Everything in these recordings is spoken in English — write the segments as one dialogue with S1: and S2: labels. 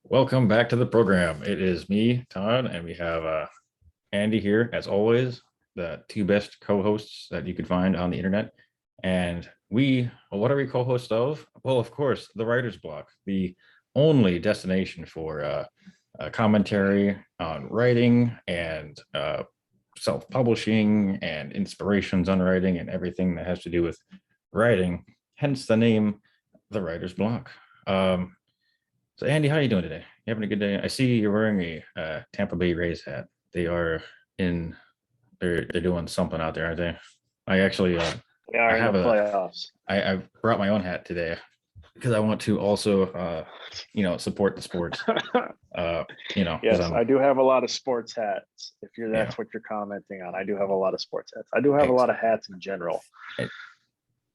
S1: Welcome back to the program. It is me, Todd, and we have Andy here, as always, the two best co-hosts that you could find on the internet. And what are we co-hosts of? Well, of course, the Writer's Block, the only destination for commentary on writing and self-publishing and inspirations on writing and everything that has to do with writing. Hence the name, the Writer's Block. So Andy, how are you doing today? You having a good day? I see you're wearing a Tampa Bay Rays hat. They are in. They're doing something out there, aren't they? I actually
S2: They
S1: I
S2: are in the
S1: have
S2: playoffs.
S1: I brought my own hat today because I want to also support the sports. Because
S2: Yes, I
S1: I'm
S2: do have a lot of sports hats. If you're
S1: yeah.
S2: that's what you're commenting on, I do have a lot of sports hats. I do have a
S1: ex-
S2: lot of hats in general.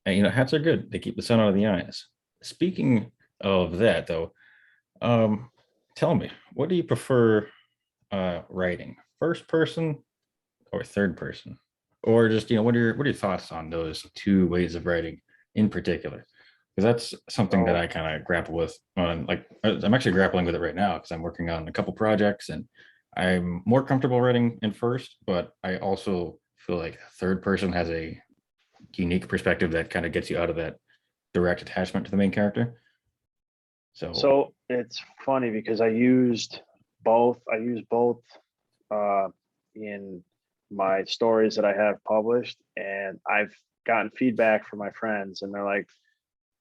S1: and, hats are good. They keep the sun out of the eyes. Speaking of that, though, um, tell me, what do you prefer writing? First person or third person, or just what are your thoughts on those two ways of writing in particular? Because that's something that
S2: So
S1: I kind of grapple with on, like, I'm actually grappling with it right now because I'm working on a couple projects and I'm more comfortable writing in first, but I also feel like third person has a unique perspective that kind of gets you out of that direct attachment to the main character. So
S2: so it's funny because I used both. I use both uh, in my stories that I have published, and I've gotten feedback from my friends, and they're like,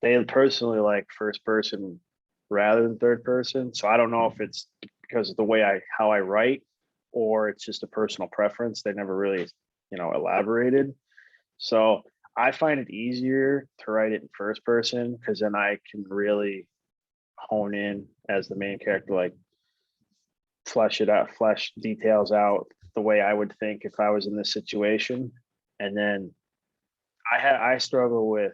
S2: they personally like first person rather than third person. So I don't know if it's because of the way how I write, or it's just a personal preference. They never really, elaborated. So I find it easier to write it in first person because then I can really hone in as the main character, like flesh it out, flesh details out the way I would think if I was in this situation. And then I struggle with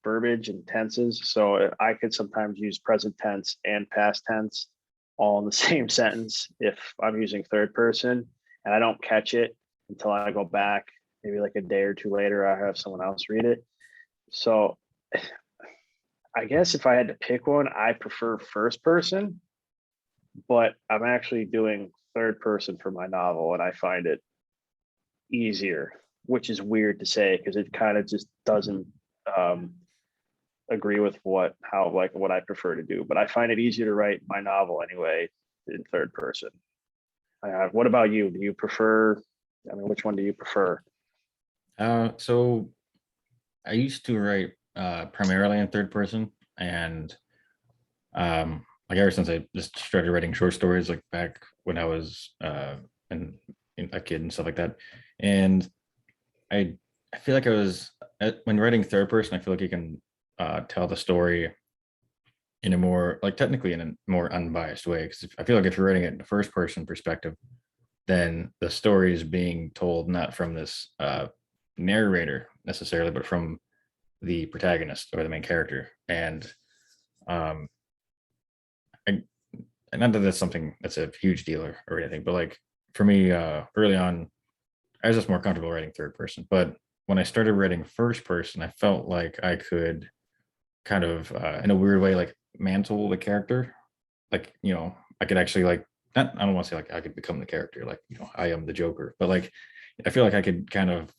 S2: verbiage and tenses, so I could sometimes use present tense and past tense all in the same sentence if I'm using third person, and I don't catch it until I go back, maybe like a day or two later. I have someone else read it. So I guess if I had to pick one, I prefer first person, but I'm actually doing third person for my novel, and I find it easier, which is weird to say because it kind of just doesn't um, agree with what I prefer to do. But I find it easier to write my novel anyway in third person. What about you? Do you prefer? I mean, which one do you prefer?
S1: so I used to write primarily in third person, and like ever since I just started writing short stories, like back when I was in a kid and stuff like that. And I I feel like when writing third person, I feel like you can tell the story in a more, like, technically in a more unbiased way. Because I feel like if you're writing it in a first person perspective, then the story is being told not from this narrator necessarily, but from the protagonist or the main character. And um, I, and not that that's something that's a huge deal or anything, but like for me, early on, I was just more comfortable writing third person. But when I started writing first person, I felt like I could kind of, in a weird way, like mantle the character. Like, I could actually, like, not, I don't want to say like I could become the character, like, I am the Joker, but like, I feel like I could kind of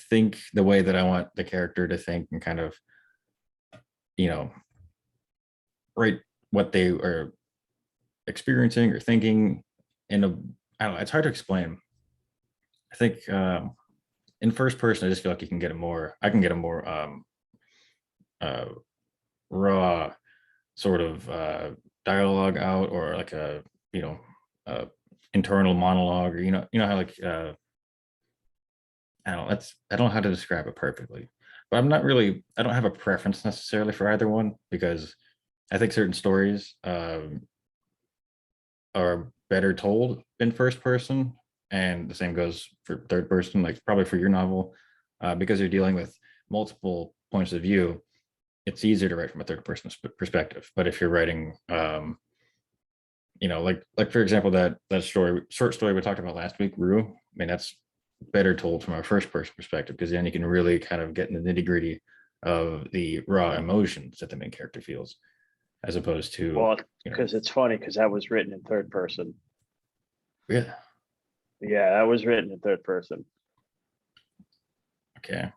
S1: think the way that I want the character to think and kind of, you know, write what they are experiencing or thinking in a, I don't know, it's hard to explain. I think in first person, I just feel like I can get a more uh, raw sort of dialogue out, or like a, you know, uh, internal monologue, or how, like, I don't know how to describe it perfectly, but I don't have a preference necessarily for either one, because I think certain stories are better told in first person, and the same goes for third person. Like, probably for your novel, because you're dealing with multiple points of view, it's easier to write from a third person perspective. But if you're writing, like for example, that short story we talked about last week, Rue. I mean, that's better told from a first person perspective, because then you can really kind of get in the nitty gritty of the raw emotions that the main character feels. as opposed to,
S2: Well,
S1: you know,
S2: because it's funny because that was written in third person.
S1: yeah,
S2: Yeah, that was written in third person.
S1: okay.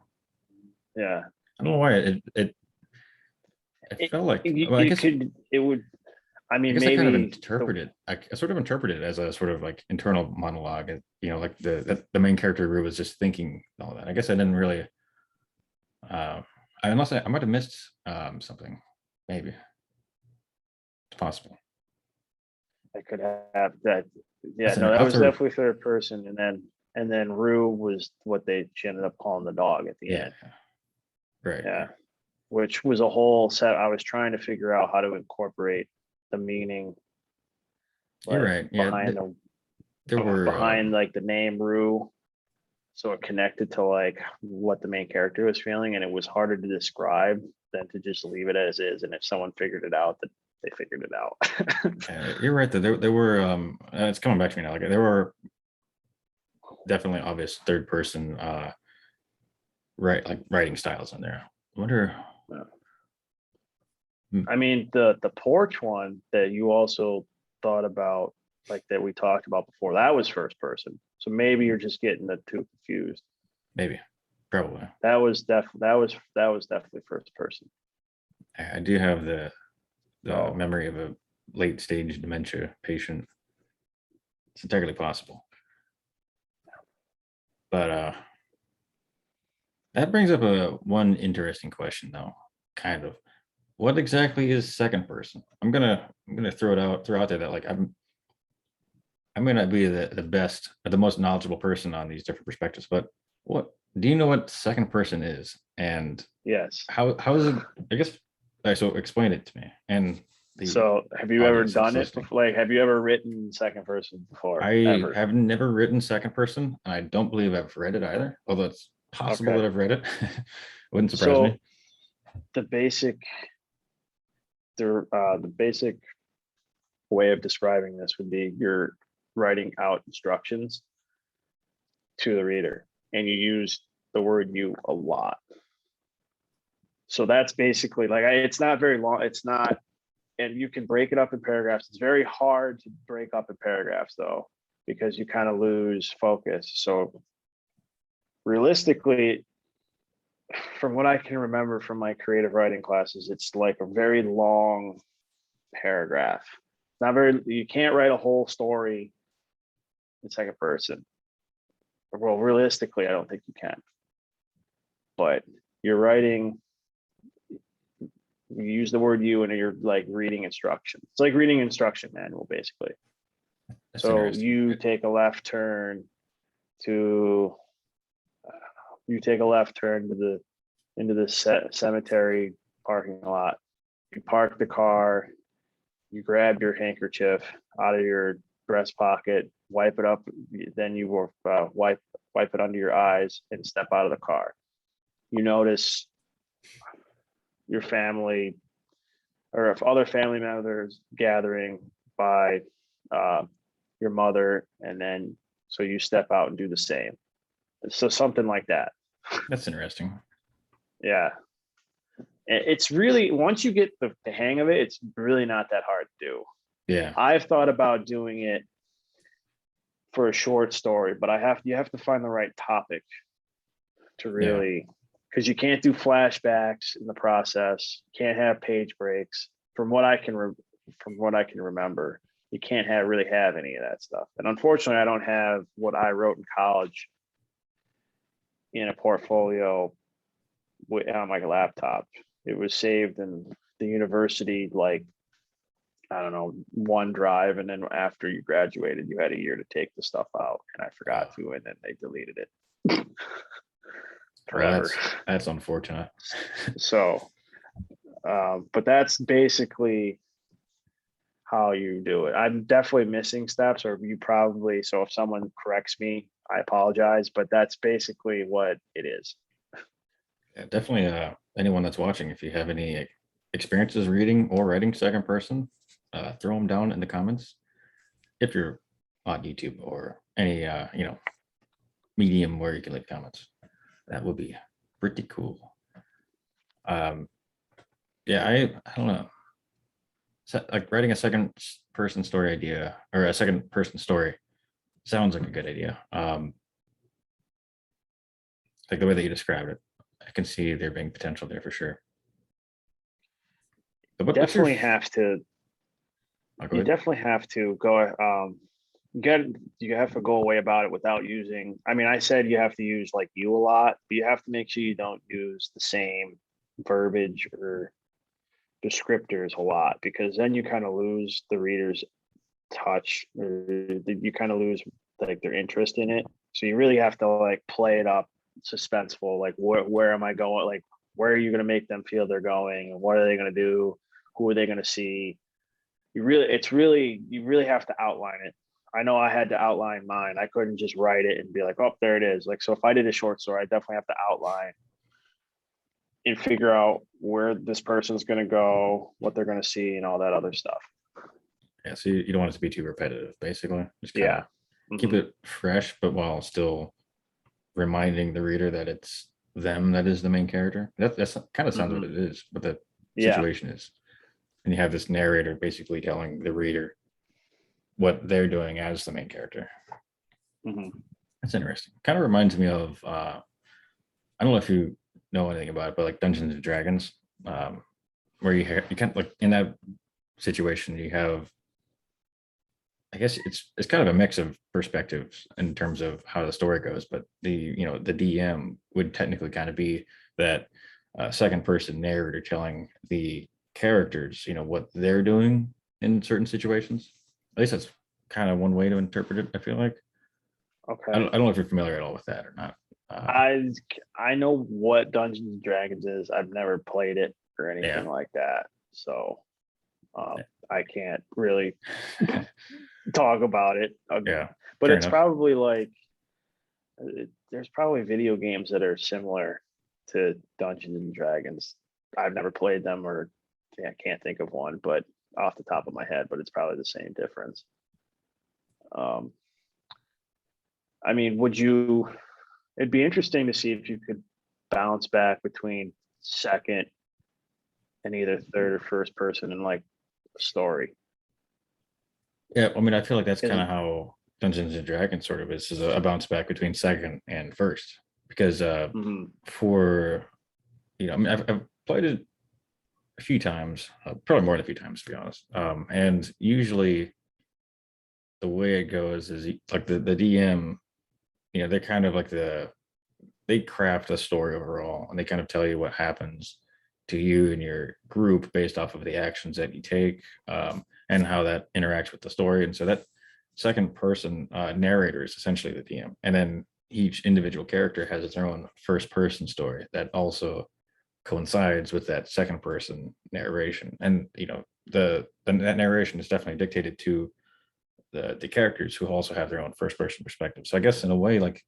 S2: Yeah.
S1: I don't know why it
S2: It,
S1: felt like,
S2: you,
S1: well,
S2: you could, it would, I
S1: I
S2: mean,
S1: guess I kind of
S2: maybe
S1: interpreted, I sort of interpreted it as a sort of like internal monologue, and you know, like the main character Rue was just thinking all that. I guess I didn't really, uh, unless I might have missed something, maybe it's possible.
S2: I could have that. Yeah,
S1: Listen,
S2: no, that was
S1: after,
S2: definitely third person. And then Rue was what she ended up calling the dog at the
S1: yeah,
S2: end.
S1: right,
S2: Yeah. Which was a whole set. I was trying to figure out how to incorporate the meaning
S1: you're
S2: like
S1: right, yeah, there were,
S2: behind like the name Rue. So it connected to like what the main character was feeling, and it was harder to describe than to just leave it as is. And if someone figured it out, then they figured it out.
S1: you're right that there were, it's coming back to me now. Like there were definitely obvious third person, right, like writing styles in there. I wonder. Hmm,
S2: I mean, the porch one that you also thought about, like that we talked about before, that was first person. So maybe you're just getting the two confused.
S1: maybe, probably.
S2: That was definitely first person.
S1: I do have the
S2: So
S1: memory of a late stage dementia patient. It's entirely possible. But that brings up a one interesting question though, kind of. What exactly is second person? I'm gonna throw out there that like I'm gonna be the best or the most knowledgeable person on these different perspectives, but what do you know what second person is? And
S2: yes.
S1: how is it, I guess, so explain it to me and the
S2: So have you ever
S1: audience that's
S2: done it
S1: listening.
S2: before? Like, have you ever written second person before?
S1: I
S2: Ever?
S1: have never written second person, and I don't believe I've read it either, although it's possible
S2: Okay.
S1: that I've read it. Wouldn't surprise me.
S2: So the basic the basic way of describing this would be you're writing out instructions to the reader and you use the word you a lot. So that's basically like it's not very long. It's not, and you can break it up in paragraphs. It's very hard to break up in paragraphs though, because you kind of lose focus. So realistically, from what I can remember from my creative writing classes, it's like a very long paragraph. Not very, you can't write a whole story in second person. Well, realistically, I don't think you can. But you're writing, you use the word you and you're like reading instructions. It's like reading an instruction manual, basically.
S1: That's
S2: So
S1: interesting.
S2: you take a left turn to, you take a left turn to the into the cemetery parking lot. You park the car, you grab your handkerchief out of your breast pocket, wipe it up, then you will wipe it under your eyes and step out of the car. You notice your family or if other family members gathering by uh, your mother, and then so you step out and do the same. So something like that.
S1: That's interesting.
S2: Yeah. It's really, once you get the hang of it, it's really not that hard to do.
S1: Yeah,
S2: I've thought about doing it for a short story, but you have to find the right topic to
S1: yeah.
S2: really, because you can't do flashbacks in the process. You can't have page breaks. From what I can remember, you can't really have any of that stuff. And unfortunately, I don't have what I wrote in college in a portfolio on my laptop. It was saved in the university, like I don't know, OneDrive, and then after you graduated, you had a year to take the stuff out, and I forgot to, and then they deleted it
S1: Well,
S2: forever.
S1: that's unfortunate.
S2: So, but that's basically how you do it. I'm definitely missing steps, or you probably. So if someone corrects me, I apologize, but that's basically what it is.
S1: Yeah, definitely. Anyone that's watching, if you have any experiences reading or writing second person, throw them down in the comments. If you're on YouTube or any medium where you can leave comments, that would be pretty cool. Um, yeah, I don't know. like writing a second person story idea or a second person story sounds like a good idea. Like the way that you described it, I can see there being potential there for sure. But what's your?
S2: Definitely have to.
S1: I'll go
S2: You
S1: ahead.
S2: definitely have to go. Get you have to go away about it without using. I mean, I said you have to use like you a lot, but you have to make sure you don't use the same verbiage or descriptors a lot, because then you kind of lose the reader's touch, or you kind of lose like their interest in it. So you really have to like play it up suspenseful, like where am I going, like where are you going to make them feel they're going, and what are they going to do, who are they going to see. You really have to outline it. I know I had to outline mine. I couldn't just write it and be like, oh, there it is. Like, so if I did a short story, I definitely have to outline and figure out where this person's going to go, what they're going to see, and all that other stuff.
S1: Yeah, so you don't want it to be too repetitive, basically. Just kind
S2: Yeah.
S1: of keep it fresh, but while still reminding the reader that it's them that is the main character. That's kind of sounds what it is, but the
S2: Yeah.
S1: situation is, and you have this narrator basically telling the reader what they're doing as the main character.
S2: Mm-hmm.
S1: That's interesting. Kind of reminds me of I don't know if you know anything about it, but like Dungeons and Dragons, where you can't like in that situation you have. I guess it's kind of a mix of perspectives in terms of how the story goes, but the DM would technically kind of be that second person narrator telling the characters what they're doing in certain situations. At least that's kind of one way to interpret it. I feel like
S2: Okay.
S1: I don't know if you're familiar at all with that or not.
S2: I I know what Dungeons and Dragons is. I've never played it or
S1: Yeah,
S2: anything like that, so I can't really talk about it.
S1: yeah,
S2: But
S1: fair
S2: it's
S1: enough.
S2: probably like there's probably video games that are similar to Dungeons and Dragons. I've never played them, or I can't think of one, but off the top of my head, but it's probably the same difference. Um, I mean, would you? It'd be interesting to see if you could bounce back between second and either third or first person in like a story.
S1: Yeah, I mean, I feel like that's kind
S2: Is
S1: of how Dungeons and Dragons sort of is a bounce back between second and first, because
S2: mm-hmm,
S1: for I mean, I've played it a few times, probably more than a few times to be honest. And usually the way it goes is like the DM, they're kind of like they craft a story overall, and they kind of tell you what happens to you and your group based off of the actions that you take, and how that interacts with the story. And so that second person narrator is essentially the DM, and then each individual character has its own first person story that also coincides with that second person narration. And that narration is definitely dictated to the characters, who also have their own first person perspective. So I guess in a way, like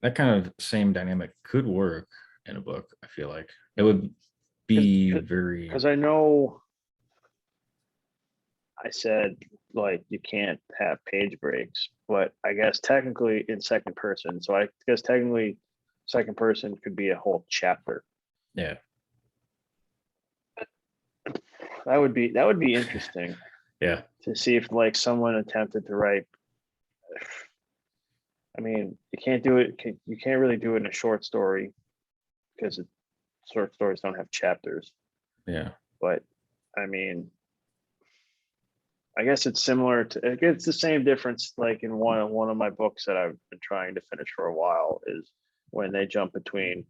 S1: that kind of same dynamic could work in a book. I feel like it would be very.
S2: because I know I said like you can't have page breaks, but I guess technically in second person. So I guess technically second person could be a whole chapter.
S1: Yeah.
S2: That would be interesting
S1: Yeah.
S2: to see if like someone attempted to write. I mean, you can't do it. You can't really do it in a short story because short stories don't have chapters.
S1: Yeah.
S2: But I mean, I guess it's similar to. It's the same difference. Like in one of my books that I've been trying to finish for a while is when they jump between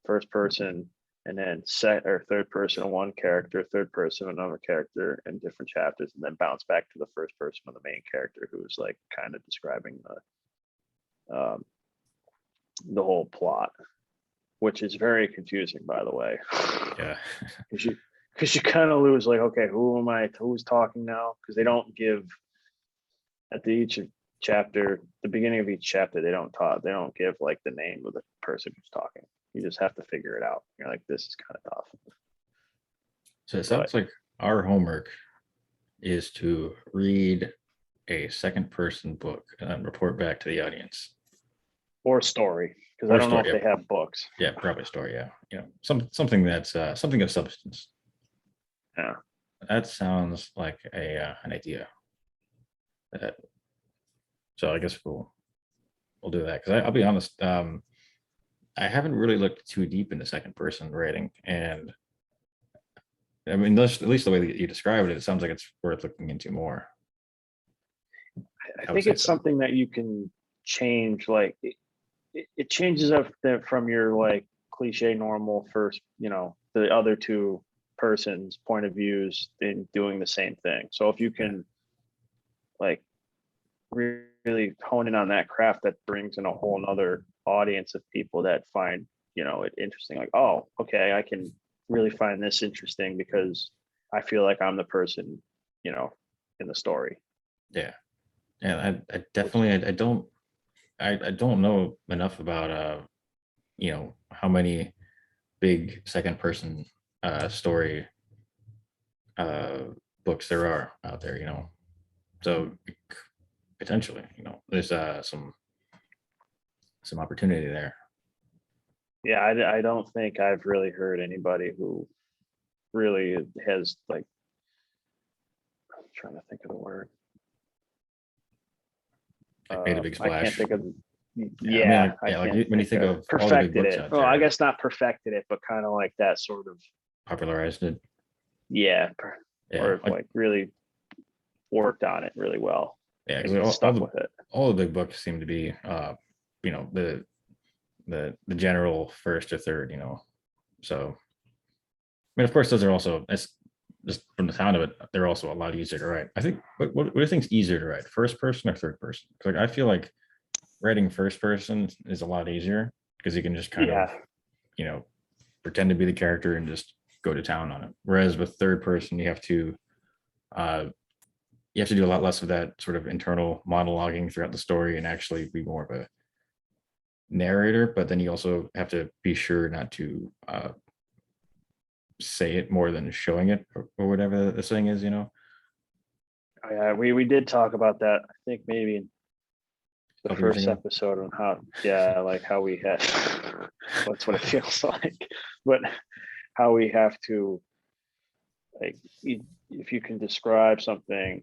S2: first person and then set or third person on one character, third person on another character in different chapters, and then bounce back to the first person of the main character who is like kind of describing the whole plot, which is very confusing, by the way.
S1: Yeah.
S2: Because you kind of lose like, okay, who am I? Who's talking now? Because they don't give at each chapter, the beginning of each chapter, they don't talk. They don't give like the name of the person who's talking. You just have to figure it out. You're like, this is kind of tough.
S1: So it
S2: But
S1: sounds like our homework is to read a second person book and then report back to the audience.
S2: or story, because I
S1: Or
S2: don't know
S1: story.
S2: if they
S1: Yeah.
S2: have books.
S1: Yeah, probably story. Yeah. Something that's something of substance.
S2: Yeah.
S1: that sounds like a an idea. Uh, so I guess we'll do that because I'll be honest. I haven't really looked too deep into second person writing, and I mean, at least the way that you describe it, it sounds like it's worth looking into more.
S2: I
S1: I would
S2: think
S1: say
S2: it's
S1: so.
S2: something that you can change. Like it changes up from your like cliche normal first, the other two persons point of views in doing the same thing. So if you
S1: Yeah,
S2: can like really hone in on that craft, that brings in a whole nother audience of people that find, it interesting. Like, oh, okay, I can really find this interesting because I feel like I'm the person, you know, in the story.
S1: yeah, yeah. I
S2: Which
S1: definitely I don't know enough about how many big second person story uh books there are out there. So potentially, there's some opportunity there.
S2: yeah, I don't think I've really heard anybody who really has like, I'm trying to think of the word.
S1: Like made a big
S2: I can't
S1: splash.
S2: think of.
S1: Yeah, I mean,
S2: Yeah,
S1: like
S2: I
S1: yeah, like
S2: can't
S1: when you
S2: think
S1: think
S2: of
S1: of all the big
S2: perfected
S1: books
S2: it.
S1: out
S2: Well, I
S1: there,
S2: guess not perfected it, but kind of like that sort of.
S1: popularized it.
S2: Yeah,
S1: Yeah,
S2: or
S1: like
S2: like really worked on it really well
S1: yeah, because
S2: and stuck with it.
S1: all the big books seem to be the the general first or third. So I mean, of course, those are also it's just from the sound of it, they're also a lot easier to write. I think what do you think's easier to write, first person or third person? 'Cause, like I feel like writing first person is a lot easier because you can just kind of
S2: Yeah,
S1: you know pretend to be the character and just go to town on it. Whereas with third person, uh, you have to do a lot less of that sort of internal monologuing throughout the story and actually be more of a narrator. But then you also have to be sure not to say it more than showing it or whatever the saying is.
S2: yeah, we did talk about that. I think maybe in
S1: A
S2: the
S1: couple years
S2: first
S1: ago.
S2: episode on how, yeah, like how we had. That's what it feels like, but how we have to like, if you can describe something,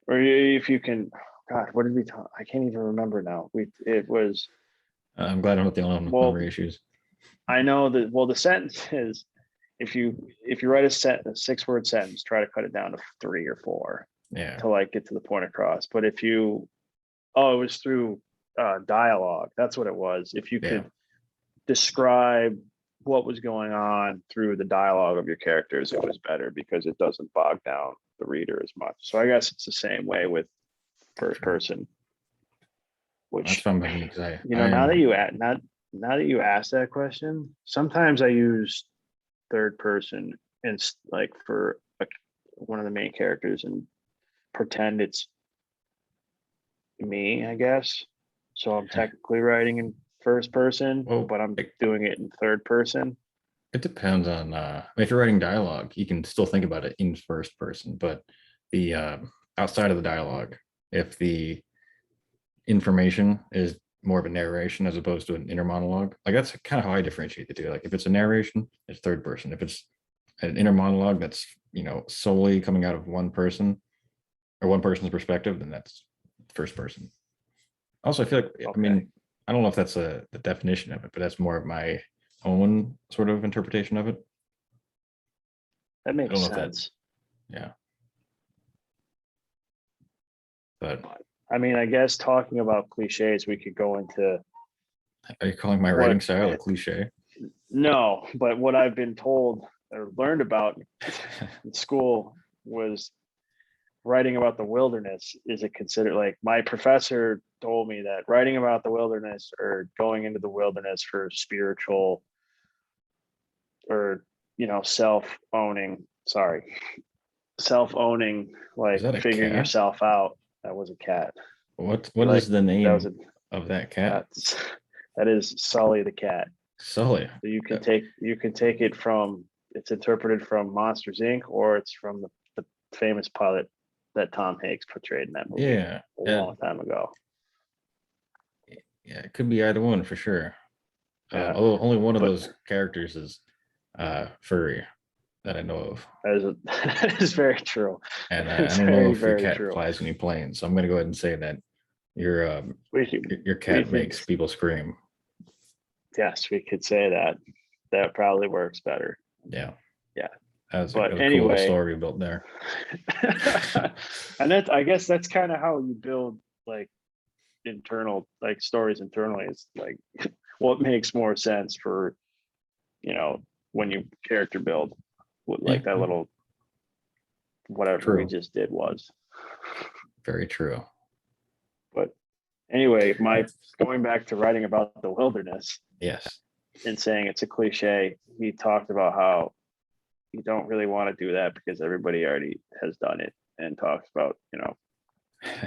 S2: or if you can. God, what did we talk? I can't even remember now. It was,
S1: I'm glad I'm not the only one with
S2: well,
S1: memory issues.
S2: I know that, well, the sentence is, if you write a 6-word sentence, try to cut it down to 3 or 4
S1: Yeah,
S2: to like get to the point across. But if you, oh, it was through dialogue. That's what it was. If you
S1: yeah.
S2: could describe what was going on through the dialogue of your characters, it was better because it doesn't bog down the reader as much. So I guess it's the same way with first
S1: Sure.
S2: person,
S1: That's
S2: which,
S1: fun by me because I
S2: now that
S1: am.
S2: you add, not now that you ask that question, sometimes I use third person and like for one of the main characters and pretend it's me, I guess. So I'm technically writing in first person,
S1: Well,
S2: but I'm doing it in third person.
S1: it depends on if you're writing dialogue, you can still think about it in first person, but the outside of the dialogue, if the information is more of a narration as opposed to an inner monologue, like that's kind of how I differentiate the two. Like if it's a narration, it's third person. If it's an inner monologue that's solely coming out of one person or one person's perspective, then that's first person. Also, I feel like, I
S2: Okay,
S1: mean, I don't know if that's the definition of it, but that's more of my own sort of interpretation of it.
S2: that
S1: I don't
S2: makes
S1: know if that,
S2: sense.
S1: yeah, but
S2: I mean, I guess talking about cliches, we could go into
S1: are you calling my writing
S2: what,
S1: style a cliche?
S2: no, but what I've been told or learned about in school was writing about the wilderness is it considered, like my professor told me that writing about the wilderness or going into the wilderness for spiritual or self owning,
S1: Is
S2: like
S1: that a
S2: figuring
S1: cat?
S2: yourself out. That was a cat.
S1: What
S2: You
S1: is
S2: like,
S1: the
S2: that was
S1: name
S2: a,
S1: of that cat?
S2: that's that is Sully the cat.
S1: Sully.
S2: So you
S1: Uh,
S2: can take it from, it's interpreted from Monsters Inc. or it's from the famous pilot that Tom Hanks portrayed in that movie
S1: yeah,
S2: a long time ago.
S1: yeah, it could be either one for sure.
S2: Yeah,
S1: Although only one of
S2: but
S1: those characters is furry. that I know of.
S2: That is very true.
S1: And
S2: That
S1: I
S2: is
S1: don't know
S2: very,
S1: if your
S2: very
S1: cat
S2: true.
S1: flies any planes, so I'm gonna go ahead and say that your
S2: We could,
S1: your
S2: we
S1: cat
S2: could,
S1: makes people scream.
S2: yes, we could say that. That probably works better.
S1: Yeah,
S2: Yeah.
S1: that
S2: But
S1: was a cool little
S2: anyway,
S1: story we built there.
S2: and that's, I guess that's kind of how you build like internal, like stories internally. It's like what makes more sense for, you know, when you character build, what
S1: Yeah,
S2: like that little whatever we
S1: true.
S2: just did was.
S1: Very true.
S2: But anyway, my going back to writing about the wilderness
S1: Yes.
S2: and saying it's a cliche, he talked about how you don't really want to do that because everybody already has done it, and talks about, you know,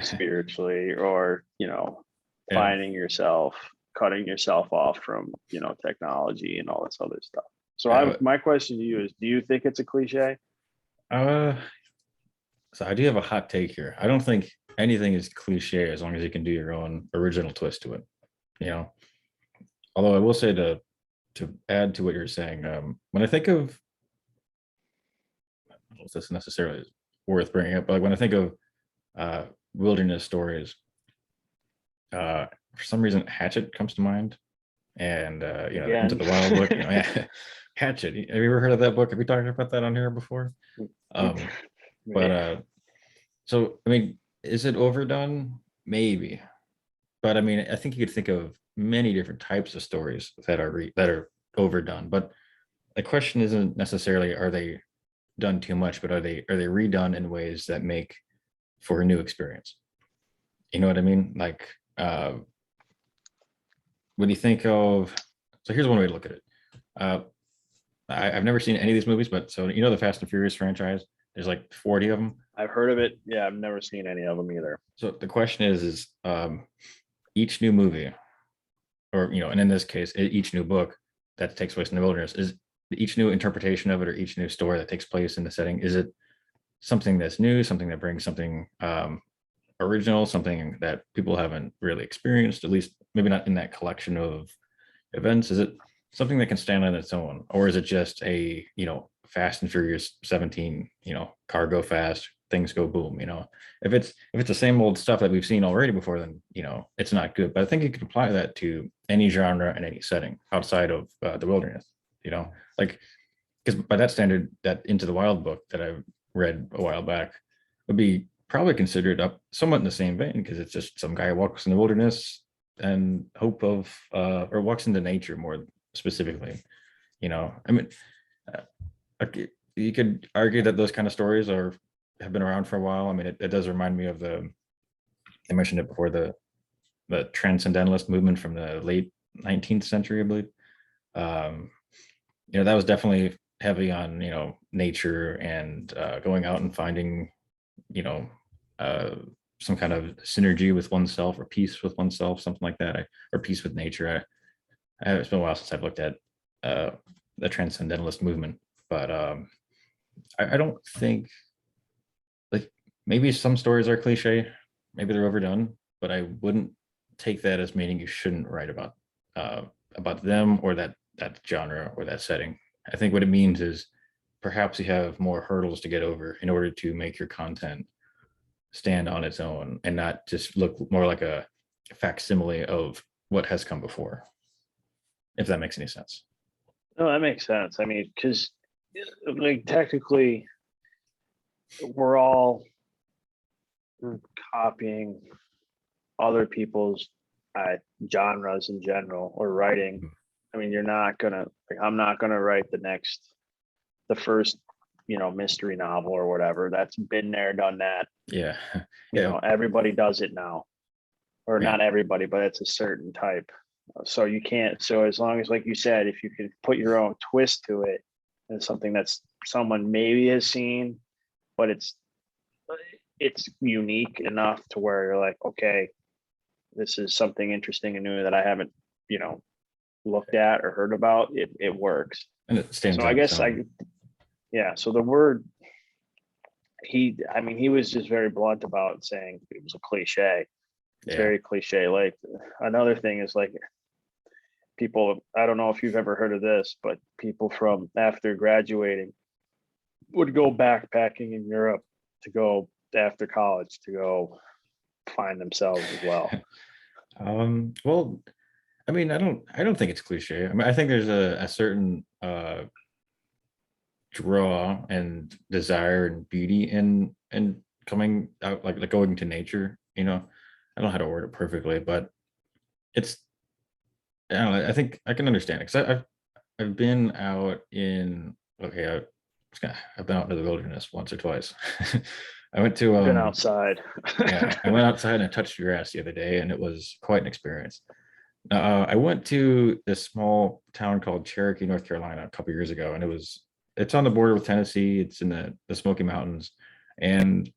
S2: spiritually, or, you know,
S1: Yeah.
S2: finding yourself, cutting yourself off from, you know, technology and all this other stuff. So I,
S1: Uh,
S2: my question to you is, do you think it's a cliche?
S1: uh, so I do have a hot take here. I don't think anything is cliche as long as you can do your own original twist to it. You know, although I will say to add to what you're saying, when I think of, I don't know if this necessarily is worth bringing up, but like when I think of uh, wilderness stories, for some reason Hatchet comes to mind, and the Into
S2: Again.
S1: the Wild book. You know, yeah, Hatchet. Have you ever heard of that book? Have we talked about that on here before? Um, but
S2: Yeah.
S1: so I mean, is it overdone? Maybe, but I mean, I think you could think of many different types of stories that are that are overdone. But the question isn't necessarily are they done too much, but are they redone in ways that make for a new experience? You know what I mean? Like, when you think of, so here's one way to look at it. Uh, I've never seen any of these movies, but so the Fast and Furious franchise, there's like 40 of them.
S2: I've heard of it. Yeah, I've never seen any of them either.
S1: So the question is each new movie, or and in this case, each new book that takes place in the wilderness, is each new interpretation of it, or each new story that takes place in the setting, is it something that's new, something that brings something original, something that people haven't really experienced, at least maybe not in that collection of events? Is it something that can stand on its own, or is it just a Fast and Furious 17, car go fast, things go boom? If it's the same old stuff that we've seen already before, then it's not good. But I think you can apply that to any genre and any setting outside of the wilderness. Like, because by that standard, that Into the Wild book that I read a while back would be probably considered up somewhat in the same vein, because it's just some guy who walks in the wilderness and hope of or walks into nature more specifically. I mean, uh, you could argue that those kind of stories have been around for a while. I mean, it does remind me of I mentioned it before, the transcendentalist movement from the late 19th century, I believe. um that was definitely heavy on nature and going out and finding you know uh some kind of synergy with oneself, or peace with oneself, something like that, or peace with nature. It's been a while since I've looked at uh the transcendentalist movement, but I don't think, like, maybe some stories are cliche, maybe they're overdone, but I wouldn't take that as meaning you shouldn't write about them, or that genre or that setting. I think what it means is perhaps you have more hurdles to get over in order to make your content stand on its own and not just look more like a facsimile of what has come before, if that makes any sense.
S2: No, that makes sense. I mean, because like technically, we're all copying other people's uh, genres in general, or writing. I mean, you're not gonna like, I'm not gonna write the first, you know, mystery novel or whatever. That's been there, done that.
S1: Yeah.
S2: You
S1: Yeah.
S2: know, everybody does it now, or
S1: Yeah.
S2: not everybody, but it's a certain type. So you can't. So as long as, like you said, if you can put your own twist to it, and something that's someone maybe has seen, but it's unique enough to where you're like, okay, this is something interesting and new that I haven't, you know, looked at or heard about. It works.
S1: And it stands
S2: So I
S1: on its
S2: guess
S1: own.
S2: yeah. So the word I mean, he was just very blunt about saying it was a cliche. It's
S1: Yeah.
S2: very cliche. Like, another thing is like, people, I don't know if you've ever heard of this, but people from after graduating would go backpacking in Europe to go after college to go find themselves as well.
S1: Well, I mean, I don't think it's cliche. I mean, I think there's a certain draw and desire and beauty in coming out, like going to nature. I don't know how to word it perfectly, but it's I don't know, I think I can understand it because I've been out in okay, I've been out into the wilderness once or twice. I went to
S2: Been outside.
S1: yeah, I went outside and I touched grass the other day, and it was quite an experience. I went to this small town called Cherokee, North Carolina, a couple years ago, and it's on the border with Tennessee. It's in the Smoky Mountains, and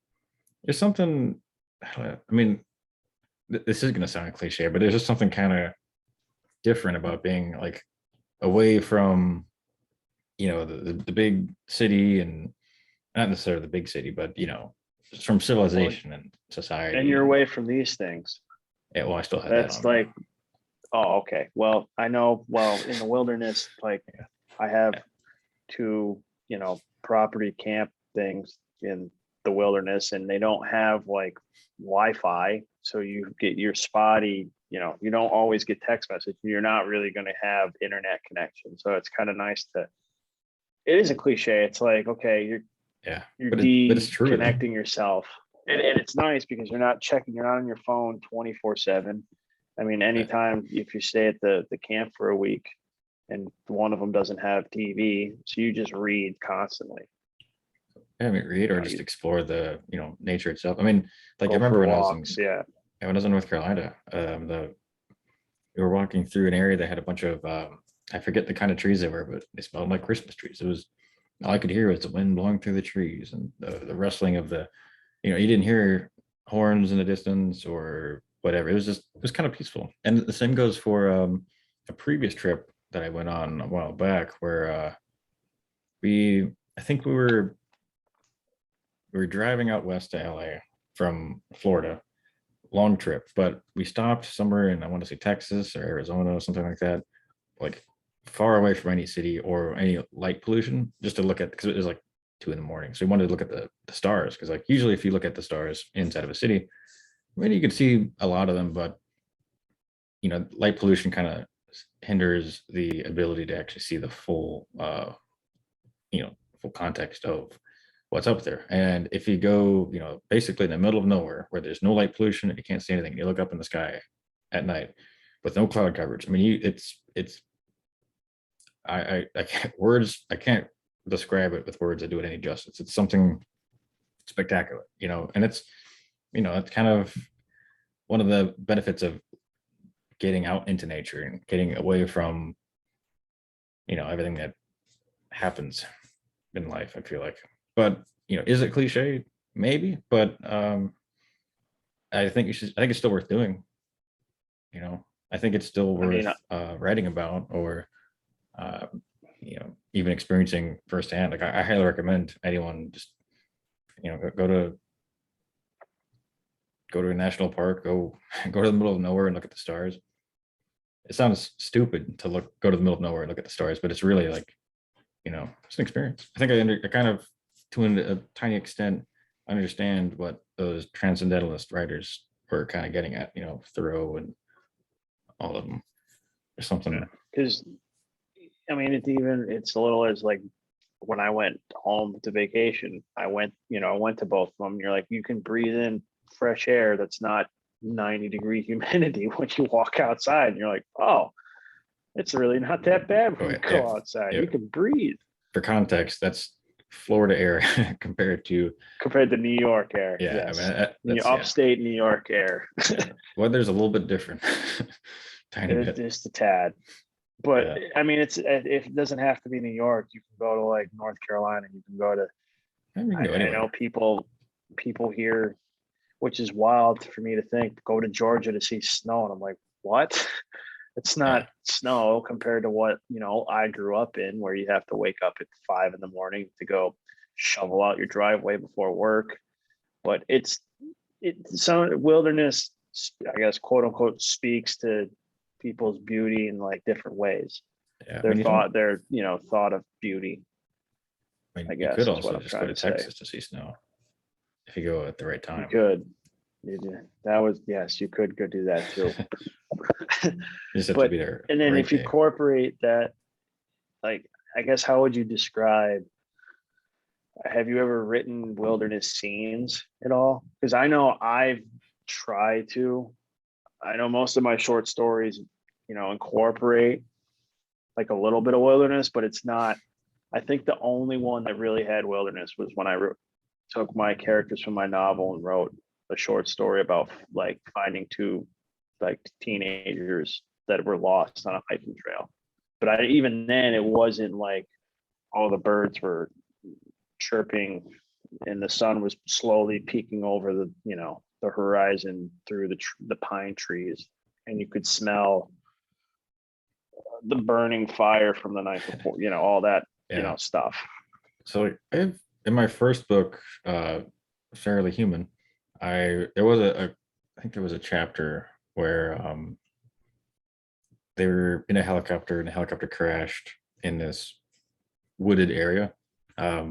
S1: there's something. I mean, this is going to sound cliche, but there's just something kind of different about being like away from the big city, and not necessarily the big city, but just from
S2: Well,
S1: civilization and
S2: and
S1: society.
S2: you're
S1: And
S2: away from these things.
S1: yeah, well, I still had that
S2: That's
S1: on me.
S2: like, oh, okay. Well, I know. Well, in the wilderness, like I have
S1: Yeah,
S2: two, property camp things in the wilderness, and they don't have like Wi-Fi, so you get your spotty. You don't always get text message. You're not really going to have internet connection, so it's kind of nice to. It is a cliche. It's like, okay,
S1: yeah,
S2: you're
S1: but it's true though.
S2: deconnecting yourself, and it's nice because you're not on your phone 24/7. I mean,
S1: Uh,
S2: anytime if you stay at the camp for a week and one of them doesn't have TV, so you just read constantly.
S1: I mean, read or just
S2: You
S1: explore the nature itself. I mean, like I
S2: go for
S1: remember when I was in
S2: walks. Yeah.
S1: when I was in North Carolina, the we were walking through an area that had a bunch of I forget the kind of trees they were, but they smelled like Christmas trees. It was all I could hear was the wind blowing through the trees and the rustling of you didn't hear horns in the distance or whatever. It was kind of peaceful. And the same goes for a previous trip that I went on a while back where we I think we were driving out west to LA from Florida, long trip, but we stopped somewhere in, I want to say Texas or Arizona or something like that, like far away from any city or any light pollution, just to look at, because it was like 2 in the morning. So we wanted to look at the stars, because like usually if you look at the stars inside of a city, I mean you can see a lot of them, but light pollution kind of hinders the ability to actually see the full context of what's up there. And if you go, basically in the middle of nowhere where there's no light pollution and you can't see anything, you look up in the sky at night with no cloud coverage. I mean, it's I can't words I can't describe it with words that do it any justice. It's something spectacular, and it's kind of one of the benefits of getting out into nature and getting away from everything that happens in life, I feel like. But is it cliche? Maybe, but I think it's still worth doing. I think it's still
S2: I mean,
S1: worth writing about, or even experiencing firsthand. Like I highly recommend anyone just go to a national park, go to the middle of nowhere and look at the stars. It sounds stupid to go to the middle of nowhere and look at the stars, but it's really like it's an experience. I think I kind of, to a tiny extent, understand what those transcendentalist writers were kind of getting at. Thoreau and all of them, or something.
S2: because I mean, it's a little as like when I went home to vacation, I went to both of them. You're like, you can breathe in fresh air that's not 90-degree humidity when you walk outside. And you're like, oh, it's really not that bad
S1: Oh
S2: when you
S1: yeah, yeah,
S2: go outside.
S1: yeah.
S2: You can breathe
S1: For context, that's Florida air compared to
S2: compared to New York air.
S1: yeah. I mean
S2: Yes. The
S1: that's yeah,
S2: upstate New York air.
S1: yeah. Weather's a little bit different, tiny
S2: It's
S1: bit.
S2: just a tad. But
S1: Yeah,
S2: I mean, if it doesn't have to be New York. You can go to like North Carolina. You can go to.
S1: I mean, we can go
S2: I know
S1: anywhere.
S2: people here, which is wild for me to think, go to Georgia to see snow, and I'm like, what? It's
S1: Yeah,
S2: not snow compared to what I grew up in, where you have to wake up at 5 in the morning to go shovel out your driveway before work. But it's some wilderness, I guess, quote unquote, speaks to people's beauty in like different ways.
S1: yeah. I
S2: Their
S1: mean, you don't
S2: thought, their thought of beauty.
S1: I mean,
S2: I
S1: you could
S2: guess is what
S1: also
S2: I'm
S1: just go
S2: trying
S1: to
S2: to say.
S1: Texas to see snow if you go at the right
S2: You
S1: time.
S2: could. That was, yes, you could go do that too.
S1: You just have to
S2: But,
S1: be there
S2: and
S1: the
S2: then
S1: right
S2: if you
S1: day.
S2: incorporate that, like, I guess, how would you describe, have you ever written wilderness scenes at all? Because I know I've tried to. I know most of my short stories, incorporate like a little bit of wilderness, but it's not. I think the only one that really had wilderness was when I took my characters from my novel and wrote a short story about like finding two like teenagers that were lost on a hiking trail. But even then, it wasn't like all the birds were chirping and the sun was slowly peeking over the horizon through the pine trees, and you could smell the burning fire from the night before, all that,
S1: Yeah.
S2: stuff.
S1: So like, in my first book, Fairly Human, there was I think there was a chapter where they were in a helicopter and the helicopter crashed in this wooded area. I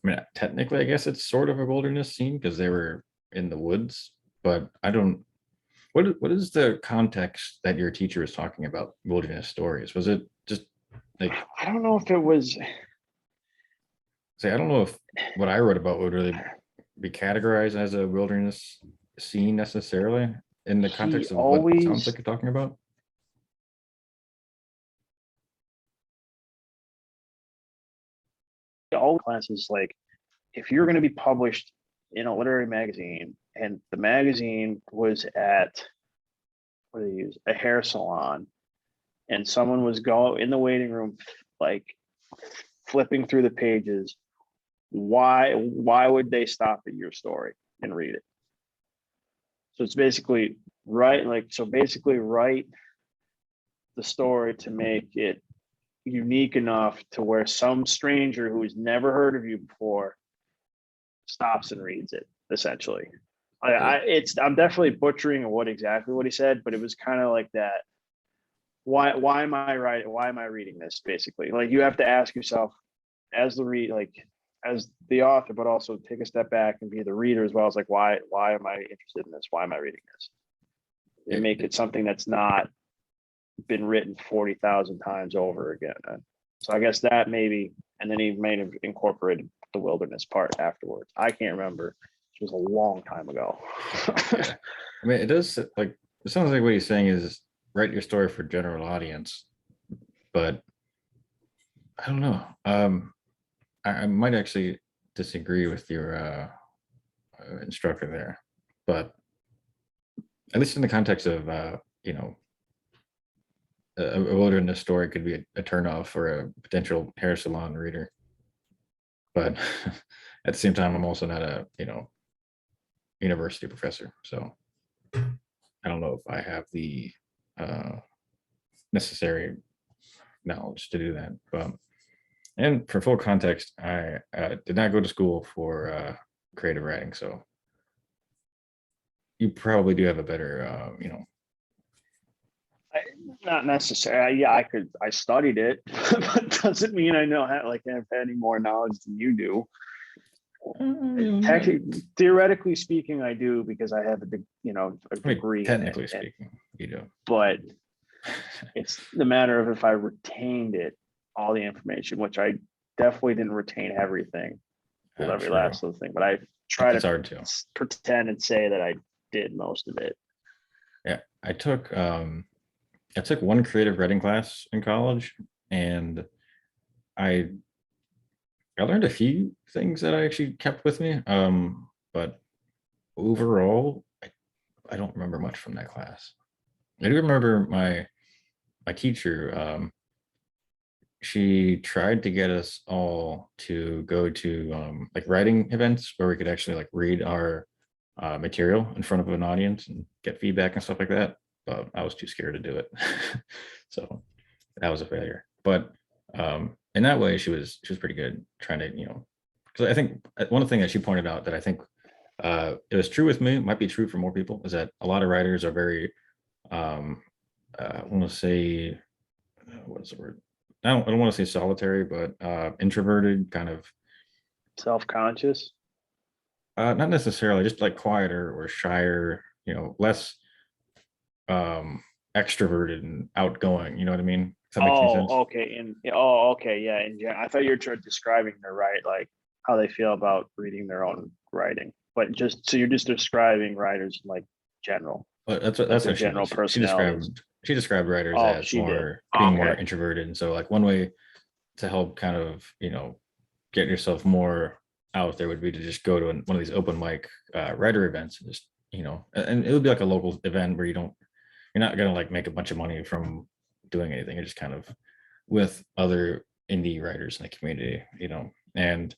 S1: mean, technically, I guess it's sort of a wilderness scene because they were in the woods, but I don't. What is the context that your teacher was talking about wilderness stories? Was it just like,
S2: I don't know if it was.
S1: say, I don't know if what I wrote about would really be categorized as a wilderness scene necessarily in the
S2: He
S1: context of what it sounds like
S2: always
S1: you're talking about.
S2: all classes, like, if you're going to be published in a literary magazine, and the magazine was at, what do they use, a hair salon, and someone was going in the waiting room, like flipping through the pages, why would they stop at your story and read it? So it's basically write the story to make it unique enough to where some stranger who's never heard of you before stops and reads it, essentially. I'm definitely butchering what he said, but it was kind of like that. Why am I writing? Why am I reading this? Basically, like, you have to ask yourself as the as the author, but also take a step back and be the reader as well. As like, why am I interested in this? Why am I reading this? And make it something that's not been written 40,000 times over again. So I guess that maybe, and then he may have incorporated the wilderness part afterwards. I can't remember. It was a long time ago.
S1: Yeah. I mean, it does, like, it sounds like what he's saying is write your story for general audience, but I don't know. I might actually disagree with your instructor there, but at least in the context of a wilderness story could be a turnoff for a potential hair salon reader. But at the same time, I'm also not a university professor, so I don't know if I have the uh, necessary knowledge to do that. But and for full context, I did not go to school for creative writing, so you probably do have a better
S2: Not necessarily. Yeah, I studied it, but doesn't mean I know how, like, I have any more knowledge than you do. Theoretically speaking, I do, because I have a degree in it.
S1: technically speaking, you do.
S2: But it's the matter of if I retained all the information, which I definitely didn't retain everything with every
S1: True.
S2: last little thing, but I try
S1: It's
S2: to
S1: hard to.
S2: pretend and say that I did most of it.
S1: Yeah, I took one creative writing class in college, and I I learned a few things that I actually kept with me. But overall, I don't remember much from that class. I do remember my teacher. She tried to get us all to go to like writing events where we could actually like read our material in front of an audience and get feedback and stuff like that. But I was too scared to do it, so that was a failure. But in that way, she was pretty good trying to because I think one thing that she pointed out that I think it was true with me, might be true for more people, is that a lot of writers are very I want to say what's the word, I don't want to say solitary, but introverted, kind of
S2: Self-conscious.
S1: not necessarily, just like quieter or shyer, less extroverted and outgoing. You know what I mean? If that makes any sense.
S2: Oh, okay. And oh, okay, yeah. And yeah, I thought you were describing their right, like how they feel about reading their own writing. But just so you're just describing writers like general,
S1: But
S2: like
S1: that's
S2: their
S1: how she
S2: general
S1: was. She
S2: personalities.
S1: described writers
S2: Oh,
S1: as
S2: she did.
S1: more being more
S2: Okay.
S1: introverted, and so like one way to help kind of get yourself more out there would be to just go to one of these open mic writer events and just and it would be like a local event where you're not gonna like make a bunch of money from doing anything. You're just kind of with other indie writers in the community, and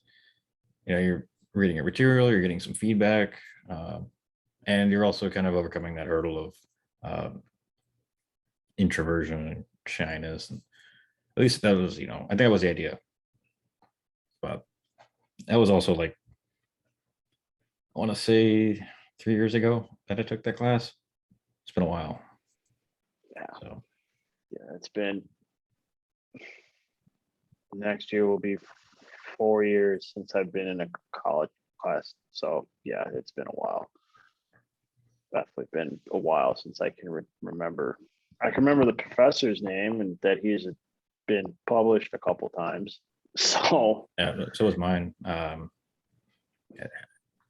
S1: you're reading your material, you're getting some feedback, and you're also kind of overcoming that hurdle of introversion and shyness. And at least that was, I think that was the idea. But that was also like, I want to say 3 years ago that I took that class. It's been a while.
S2: Yeah.
S1: So
S2: Yeah. It's been next year will be 4 years since I've been in a college class. So yeah, it's been a while. Definitely been a while since I can remember. I can remember the professor's name and that he's been published a couple times. So
S1: yeah, so was mine. I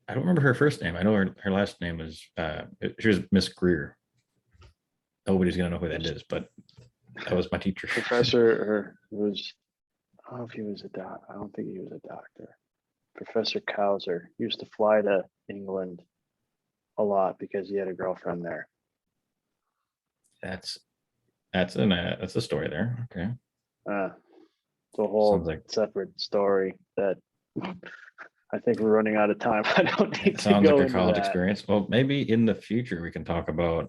S1: don't remember her first name. I know her last name is she was Miss Greer. Nobody's gonna know who that is, but that was my teacher.
S2: professor was, I don't know if he was a doc. I don't think he was a doctor. Professor Kauser used to fly to England a lot because he had a girlfriend there.
S1: that's that's a story there. Okay,
S2: Uh, it's a
S1: sounds
S2: whole
S1: like
S2: separate story that I think we're running out of time. I don't
S1: it
S2: need to
S1: sounds like
S2: go
S1: a
S2: into
S1: college
S2: that.
S1: experience. Well, maybe in the future we can talk about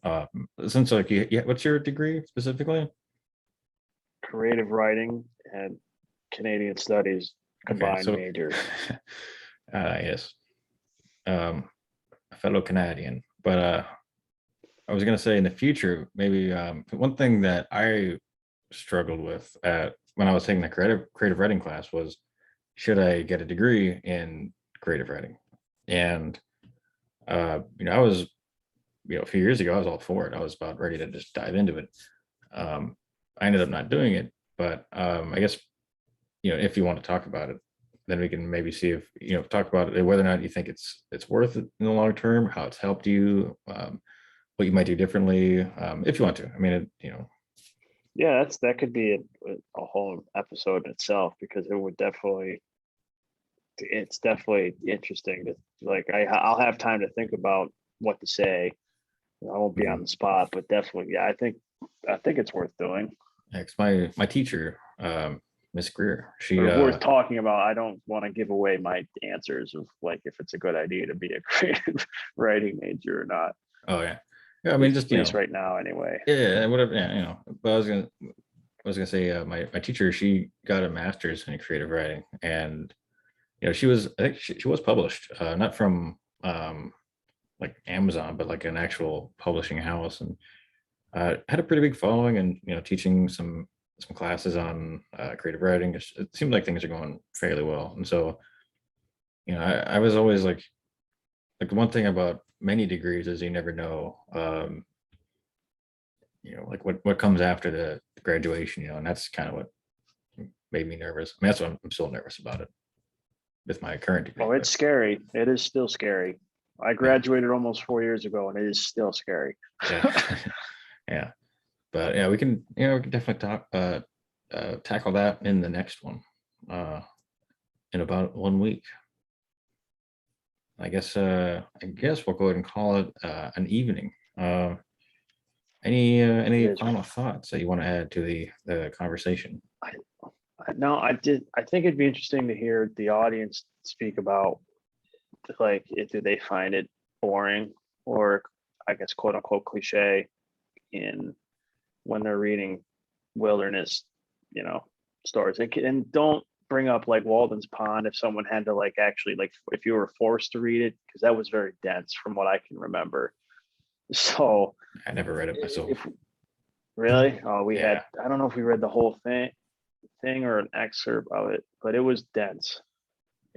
S1: since like yeah, what's your degree specifically?
S2: Creative writing and Canadian studies
S1: Okay,
S2: combined
S1: so
S2: majors.
S1: yes, a fellow Canadian, but I was gonna say in the future, maybe one thing that I struggled with at when I was taking the creative writing class was should I get a degree in creative writing? And I was a few years ago I was all for it. I was about ready to just dive into it. Um, I ended up not doing it, but I guess if you want to talk about it, then we can maybe see if talk about it, whether or not you think it's worth it in the long term, how it's helped you, what you might do differently, if you want to. I mean,
S2: Yeah, that could be a whole episode in itself because it would definitely, it's definitely interesting to like I'll have time to think about what to say. I won't be on
S1: mhm.
S2: the spot, but definitely, yeah, I think it's worth doing
S1: Yeah, 'cause my teacher, Miss Greer, she
S2: or worth talking about. I don't want to give away my answers of like if it's a good idea to be a creative writing major or not.
S1: oh yeah, yeah. I
S2: At
S1: mean,
S2: least,
S1: just
S2: at least right now, anyway.
S1: yeah, whatever. Yeah, But I was gonna say, my teacher, she got a master's in creative writing, and she was, I think she was published, not from like Amazon, but like an actual publishing house, and had a pretty big following, and teaching some classes on creative writing. It seemed like things are going fairly well, and so I was always like the one thing about many degrees is you never know, like what comes after the graduation, and that's kind of what made me nervous. I mean, that's why I'm still nervous about it with my current degree,
S2: Oh, it's
S1: but
S2: scary. It is still scary. I
S1: yeah,
S2: graduated almost 4 years ago, and it is still scary.
S1: yeah, yeah. But yeah, we can definitely tackle that in the next one, uh, in about 1 week. I guess we'll go ahead and call it an evening.
S2: It
S1: Any
S2: is.
S1: final thoughts that you want to add to the conversation?
S2: I, no, I did. I think it'd be interesting to hear the audience speak about like, do they find it boring or, I guess, quote unquote, cliche in when they're reading wilderness, you know, stories. And don't bring up like Walden's Pond if someone had to like actually like if you were forced to read it because that was very dense from what I can remember. So
S1: I never read it myself.
S2: if really, oh, we had,
S1: Yeah,
S2: I don't know if we read the whole thing. thing or an excerpt of it, but it was dense.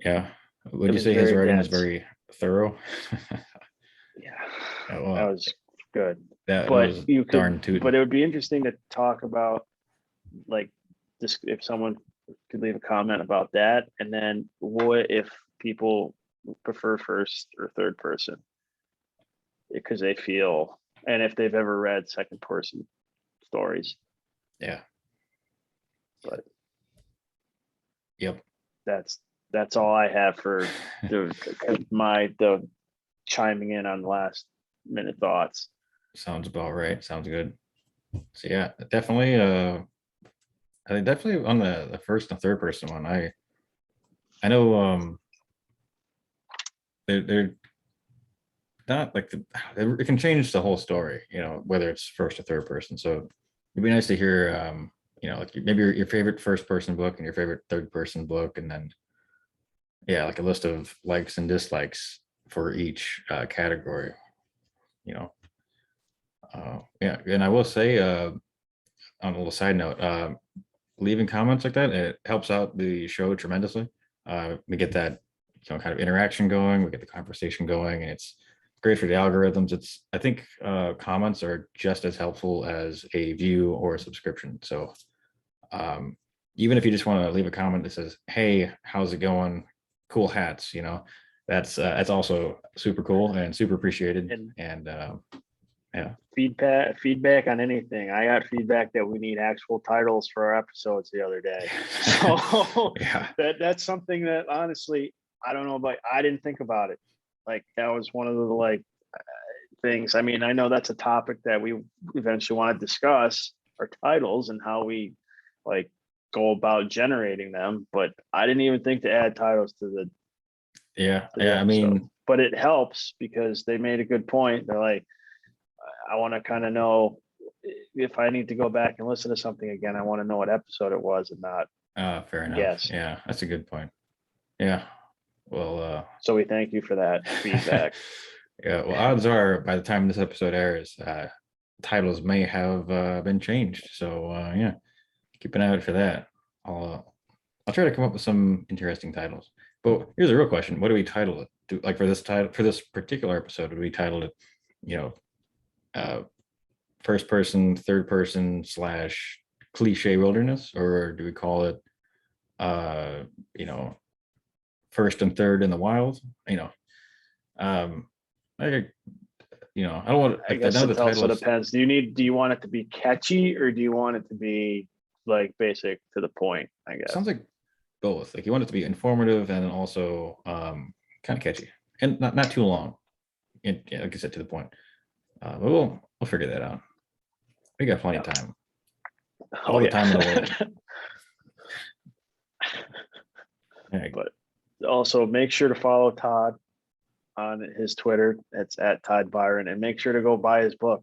S1: Yeah. Would
S2: It
S1: you
S2: was
S1: say his
S2: very
S1: writing is
S2: dense.
S1: very thorough?
S2: Yeah,
S1: Yeah,
S2: that
S1: well,
S2: was good.
S1: that
S2: But
S1: was
S2: you could,
S1: darn tootin'.
S2: but it would be interesting to talk about like this if someone could leave a comment about that, and then what if people prefer first or third person because they feel, and if they've ever read second person stories.
S1: Yeah.
S2: But
S1: Yep.
S2: that's all I have for the chiming in on last minute thoughts.
S1: Sounds about right. Sounds good. So yeah, definitely I think definitely on the first and third person one, I know they're not like it can change the whole story, you know, whether it's first or third person. So it'd be nice to hear you know, like maybe your favorite first person book and your favorite third person book, and then yeah, like a list of likes and dislikes for each category, you know. Yeah, and I will say on a little side note, leaving comments like that, it helps out the show tremendously. We get that, you know, kind of interaction going, we get the conversation going, and it's great for the algorithms. It's, I think comments are just as helpful as a view or a subscription. So um, even if you just want to leave a comment that says, "Hey, how's it going? Cool hats," you know, that's also super cool and super appreciated.
S2: And
S1: And yeah,
S2: feedback on anything. I got feedback that we need actual titles for our episodes the other day. So
S1: yeah,
S2: that's something that honestly, I don't know about, I didn't think about it. Like that was one of the like things. I mean, I know that's a topic that we eventually want to discuss, our titles and how we like go about generating them, but I didn't even think to add titles
S1: yeah,
S2: to the
S1: yeah. I
S2: episode.
S1: mean,
S2: But it helps because they made a good point. They're like, I want to kind of know if I need to go back and listen to something again. I want to know what episode it was and not
S1: fair enough.
S2: guess.
S1: Yeah, that's a good point. Yeah. Well,
S2: So we thank you for that feedback.
S1: yeah. Well, odds are by the time this episode airs, titles may have been changed. So yeah, keep an eye out for that. I'll try to come up with some interesting titles. But here's a real question: what do we title it? Like for this title for this particular episode, would we title it, you know, uh, first person, third person slash cliche wilderness, or do we call it, uh, you know, first and third in the wild? You know, um, I, you know, I don't want
S2: I
S1: like the
S2: guess
S1: none of
S2: it
S1: the
S2: also
S1: titles.
S2: depends. Do you want it to be catchy or do you want it to be like basic to the point? I
S1: It
S2: guess.
S1: sounds like both. Like you want it to be informative and also kind of catchy and not too long. And yeah, like I said, to the point. But we'll figure that out. We got plenty
S2: Yeah.
S1: of time.
S2: Oh
S1: All the time in the
S2: yeah.
S1: world. All right.
S2: But also make sure to follow Todd on his Twitter. It's at Todd Byron, and make sure to go buy his book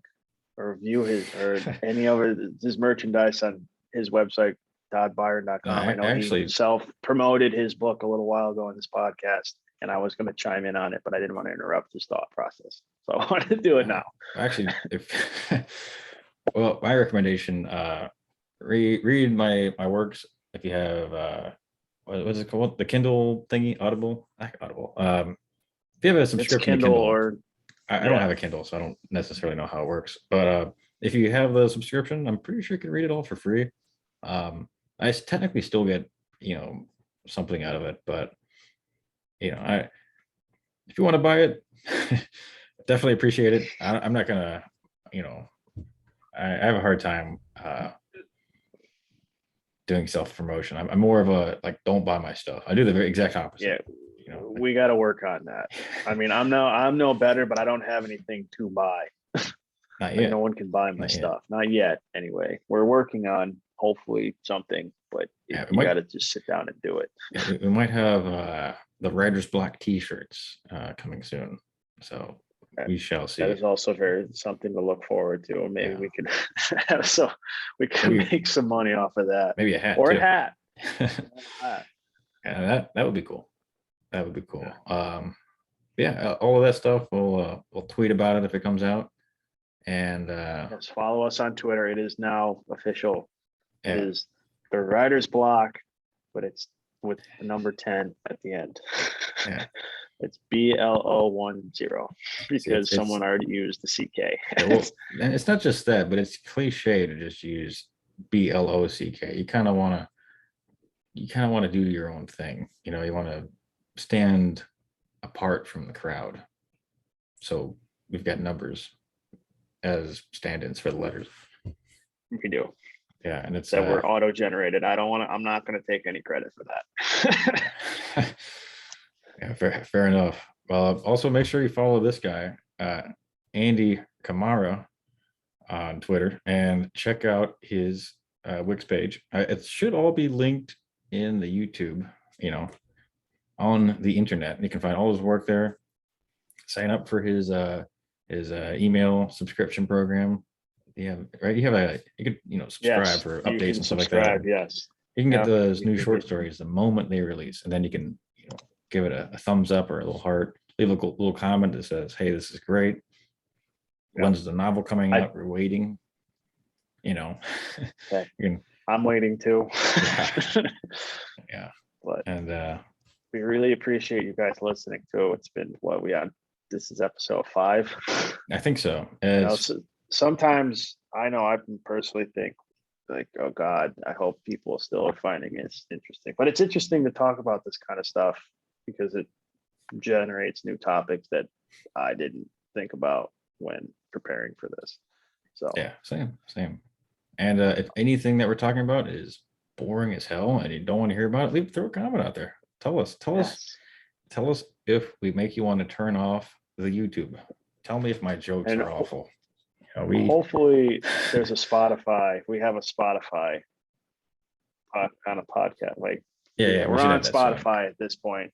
S2: or view his or any of his merchandise on his website, toddbyron.com. I know he
S1: Actually,
S2: self promoted his book a little while ago in this podcast, and I was going to chime in on it, but I didn't want to interrupt his thought process. So I wanted to do it now.
S1: actually, if well, my recommendation, read my works if you have what is it called? The Kindle thingy, Audible, not Audible. If you have a
S2: It's
S1: subscription to
S2: Kindle
S1: Kindle,
S2: or
S1: I don't
S2: yeah.
S1: have a Kindle, so I don't necessarily know how it works. But if you have the subscription, I'm pretty sure you can read it all for free. Technically still get, you know, something out of it, but you know, if you want to buy it, definitely appreciate it. I'm not gonna, you know, I have a hard time doing self promotion. I'm more of a like, don't buy my stuff. I do the very exact opposite.
S2: Yeah,
S1: You know, like,
S2: we got to work on that. I mean, I'm no better, but I don't have anything to buy.
S1: not
S2: Like no
S1: yet,
S2: one can buy my
S1: not yet.
S2: stuff, not yet. Anyway, we're working on hopefully something, but
S1: Yeah,
S2: you got to just sit down and do it.
S1: yeah, we might have the writer's block T-shirts coming soon. So
S2: That,
S1: we shall
S2: that
S1: see.
S2: is also very something to look forward to. Maybe
S1: Yeah,
S2: we could so we can
S1: maybe
S2: make some money off of that,
S1: maybe a hat
S2: or a
S1: too.
S2: hat.
S1: Yeah, that would be cool. That would be
S2: Yeah.
S1: cool. Yeah, all of that stuff. We'll tweet about it if it comes out, and
S2: Yes, follow us on Twitter. It is now official. It
S1: yeah,
S2: is the writer's block, but it's with the number 10 at the end.
S1: Yeah.
S2: It's BLO10 because
S1: it's
S2: someone already used the CK.
S1: well, and it's not just that, but it's cliche to just use BLOCK. You kind of want to do your own thing. You know, you want to stand apart from the crowd. So we've got numbers as stand-ins for the letters.
S2: We do.
S1: Yeah, and it's
S2: that were auto-generated. I'm not going to take any credit for that.
S1: yeah, fair enough. Well, also make sure you follow this guy, Andy Kamara, on Twitter, and check out his Wix page. It should all be linked in the YouTube, you know, on the internet. You can find all his work there. Sign up for his email subscription program. Yeah, right. You could subscribe
S2: Yes,
S1: for
S2: you
S1: updates
S2: can
S1: and stuff like that.
S2: subscribe. Yes,
S1: You can get
S2: Yep,
S1: those
S2: you
S1: new
S2: can
S1: short
S2: get-
S1: stories the moment they release, and then you can give it a thumbs up or a little heart. Leave a little comment that says, "Hey, this is great. When's the novel coming out? We're waiting." You know,
S2: Okay.
S1: you can,
S2: I'm waiting too.
S1: yeah.
S2: But
S1: And
S2: we really appreciate you guys listening too. It's been what we on. This is episode 5.
S1: I think so.
S2: You know, so sometimes I know I personally think like, oh God, I hope people still are finding it interesting. But it's interesting to talk about this kind of stuff because it generates new topics that I didn't think about when preparing for this. So
S1: yeah, same. And if anything that we're talking about is boring as hell and you don't want to hear about it, throw a comment out there. Tell us if we make you want to turn off the YouTube. Tell me if my jokes
S2: And
S1: are awful.
S2: hopefully there's a Spotify. We have a Spotify kind of podcast. Like
S1: yeah,
S2: we're on Spotify at this point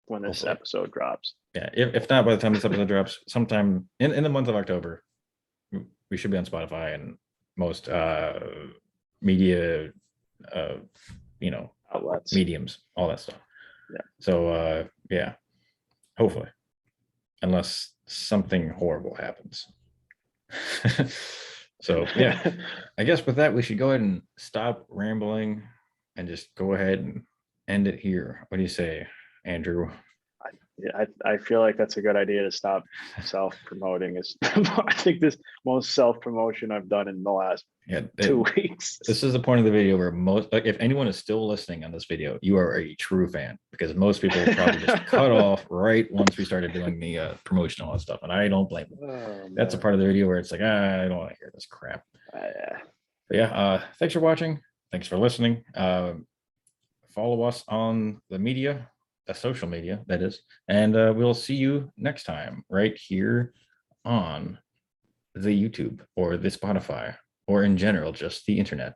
S2: when this
S1: hopefully.
S2: episode drops.
S1: Yeah, if not by the time this episode drops, sometime in the month of October, we should be on Spotify and most media
S2: Outlets,
S1: mediums, all that stuff.
S2: Yeah.
S1: So yeah, hopefully, unless something horrible happens. So yeah, I guess with that we should go ahead and stop rambling and just go ahead and end it here. What do you say, Andrew?
S2: I feel like that's a good idea to stop self-promoting. I think this most self-promotion I've done in the last 2 weeks.
S1: This is the point of the video where if anyone is still listening on this video, you are a true fan, because most people probably just cut off right once we started doing the promotional stuff, and I don't blame them. That's a part of the video where it's like, I don't want to hear this crap. But yeah, thanks for watching. Thanks for listening. Follow us on the media. Social media, that is, and we'll see you next time right here on the YouTube or the Spotify or in general just the internet.